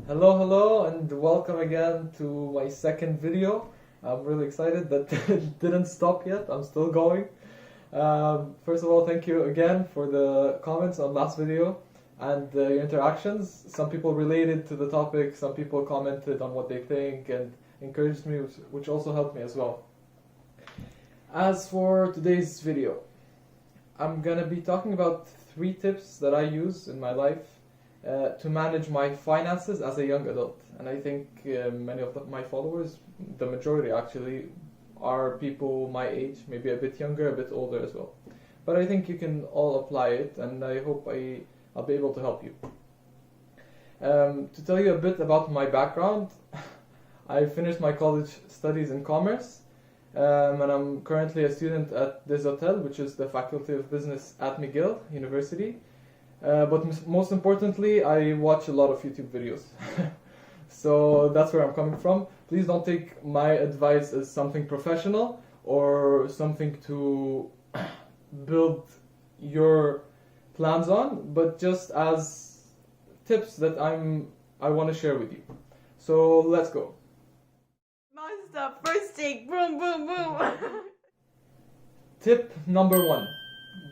Hello, and welcome again to my second video. I'm really excited that it didn't stop yet. I'm still going. First of all, thank you again for the comments on last video and the interactions. Some people related to the topic, some people commented on what they think and encouraged me, which also helped me as well. As for today's video, I'm gonna be talking about 3 tips that I use in my life to manage my finances as a young adult. And I think many of my followers, the majority actually, are people my age, maybe a bit younger, a bit older as well. But I think you can all apply it, and I hope I'll be able to help you. To tell you a bit about my background, I finished my college studies in commerce, and I'm currently a student at this hotel, which is the Faculty of Business at McGill University. But most importantly, I watch a lot of YouTube videos. So that's where I'm coming from. Please don't take my advice as something professional or something to build your plans on, but just as tips that I want to share with you. So let's go. Monster, first take, boom, boom, boom. Tip number 1.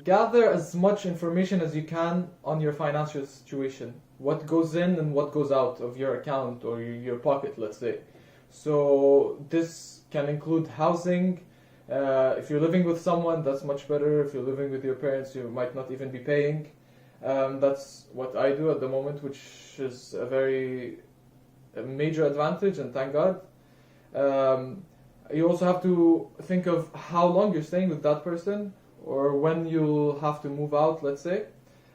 Gather as much information as you can on your financial situation. What goes in and what goes out of your account or your pocket, let's say. So this can include housing. If you're living with someone, that's much better. If you're living with your parents, you might not even be paying. That's what I do at the moment, which is a major advantage, and thank God. You also have to think of how long you're staying with that person, or when you'll have to move out, let's say.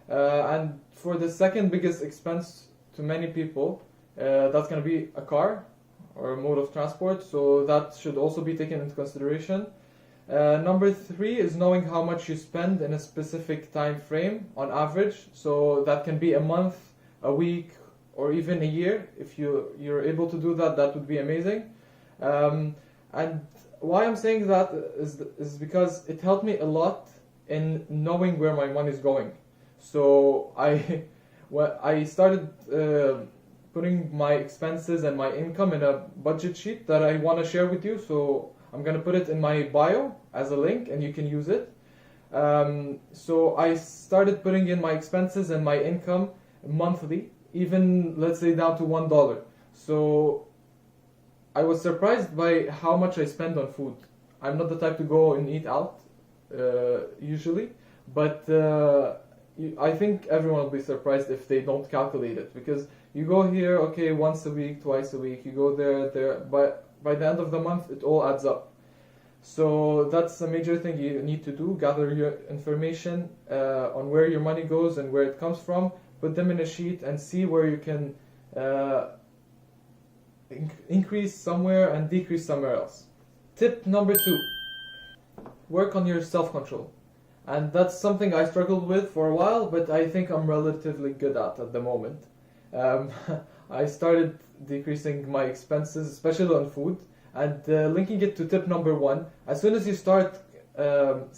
And for the second biggest expense to many people, that's going to be a car or a mode of transport, so that should also be taken into consideration. Number 3 is knowing how much you spend in a specific time frame on average, so that can be a month, a week, or even a year. If you're able to do that, that would be amazing. And why I'm saying that is because it helped me a lot in knowing where my money is going. So I started putting my expenses and my income in a budget sheet that I want to share with you. So I'm going to put it in my bio as a link, and you can use it. So I started putting in my expenses and my income monthly, even let's say down to $1. So I was surprised by how much I spend on food. I'm not the type to go and eat out usually, but I think everyone will be surprised if they don't calculate it, because you go here, okay, once a week, twice a week, you go there, but by the end of the month it all adds up. So that's a major thing you need to do: gather your information on where your money goes and where it comes from, put them in a sheet, and see where you can increase somewhere and decrease somewhere else. Tip number 2, work on your self-control. And that's something I struggled with for a while, but I think I'm relatively good at the moment. I started decreasing my expenses, especially on food, and linking it to tip number 1. As soon as you start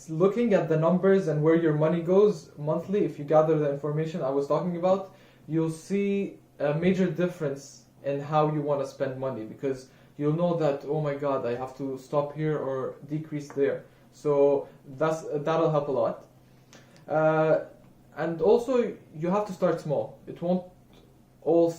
looking at the numbers and where your money goes monthly, if you gather the information I was talking about, you'll see a major difference in how you want to spend money, because you'll know that, oh my god, I have to stop here or decrease there. So that'll help a lot. And also you have to start small. It won't all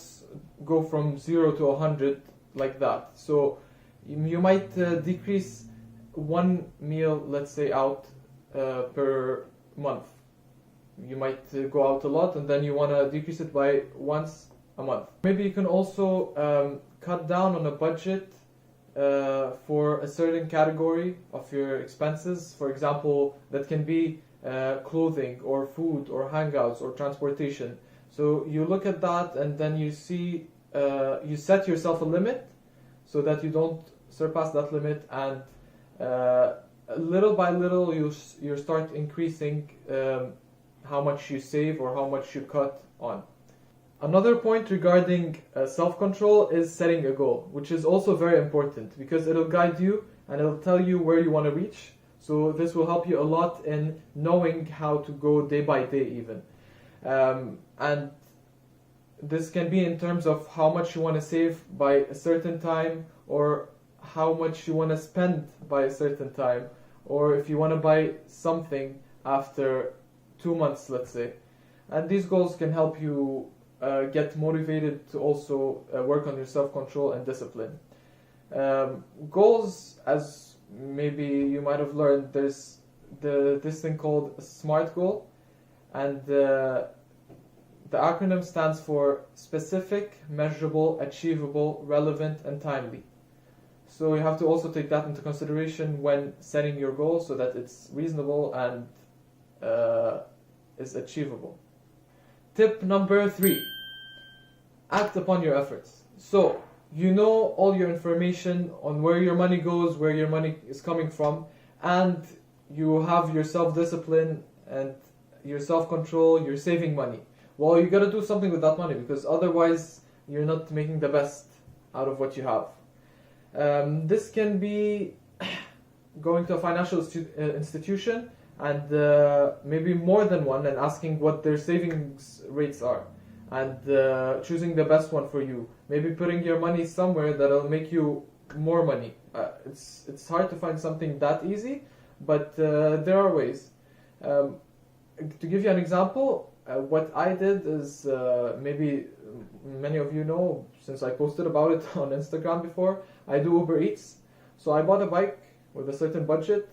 go from 0 to 100 like that. So you might decrease 1 meal, let's say, out per month. You might go out a lot, and then you want to decrease it by once a month. Maybe you can also cut down on a budget for a certain category of your expenses. For example, that can be clothing or food or hangouts or transportation. So you look at that, and then you see, you set yourself a limit so that you don't surpass that limit, and little by little you start increasing how much you save or how much you cut on. Another point regarding self-control is setting a goal, which is also very important, because it'll guide you and it'll tell you where you want to reach. So this will help you a lot in knowing how to go day by day even. And this can be in terms of how much you want to save by a certain time, or how much you want to spend by a certain time, or if you want to buy something after 2 months, let's say. And these goals can help you get motivated to also work on your self-control and discipline. Goals, as maybe you might have learned, there's this thing called a SMART goal, and the acronym stands for specific, measurable, achievable, relevant, and timely. So you have to also take that into consideration when setting your goal, so that it's reasonable and is achievable. Tip number 3: act upon your efforts. So you know all your information on where your money goes, where your money is coming from, and you have your self-discipline and your self-control, you're saving money. Well, you gotta do something with that money, because otherwise you're not making the best out of what you have. This can be going to a financial institution, and maybe more than one, and asking what their savings rates are, and choosing the best one for you. Maybe putting your money somewhere that'll make you more money. It's hard to find something that easy, but there are ways. To give you an example, what I did is, maybe many of you know, since I posted about it on Instagram before, I do Uber Eats. So I bought a bike with a certain budget,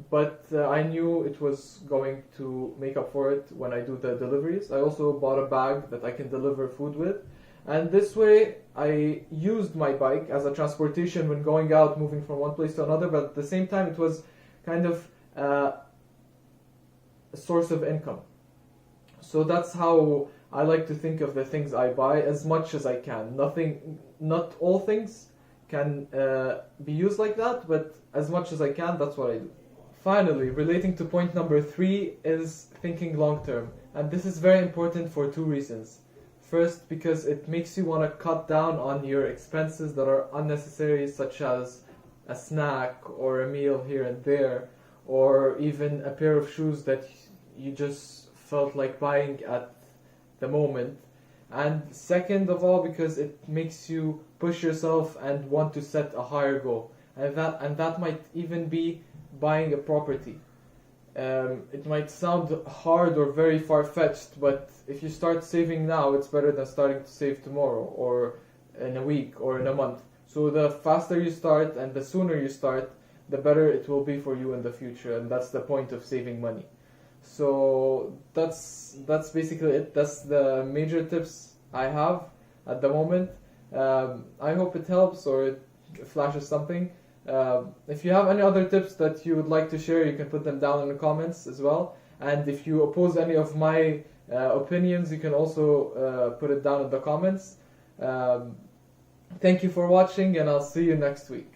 but I knew it was going to make up for it when I do the deliveries. I also bought a bag that I can deliver food with, and this way I used my bike as a transportation when going out, moving from one place to another, but at the same time it was kind of a source of income. So that's how I like to think of the things I buy, as much as I can. Not all things can be used like that, but as much as I can, that's what I do. Finally, relating to point number 3 is thinking long term. And this is very important for 2 reasons. First, because it makes you want to cut down on your expenses that are unnecessary, such as a snack or a meal here and there, or even a pair of shoes that you just felt like buying at the moment. And second of all, because it makes you push yourself and want to set a higher goal, and that might even be buying a property. It might sound hard or very far-fetched, but if you start saving now, it's better than starting to save tomorrow, or in a week, or in a month. So the faster you start and the sooner you start, the better it will be for you in the future, and that's the point of saving money. So that's basically it. That's the major tips I have at the moment. I hope it helps, or it flashes something. If you have any other tips that you would like to share, you can put them down in the comments as well. And if you oppose any of my opinions, you can also put it down in the comments. Thank you for watching, and I'll see you next week.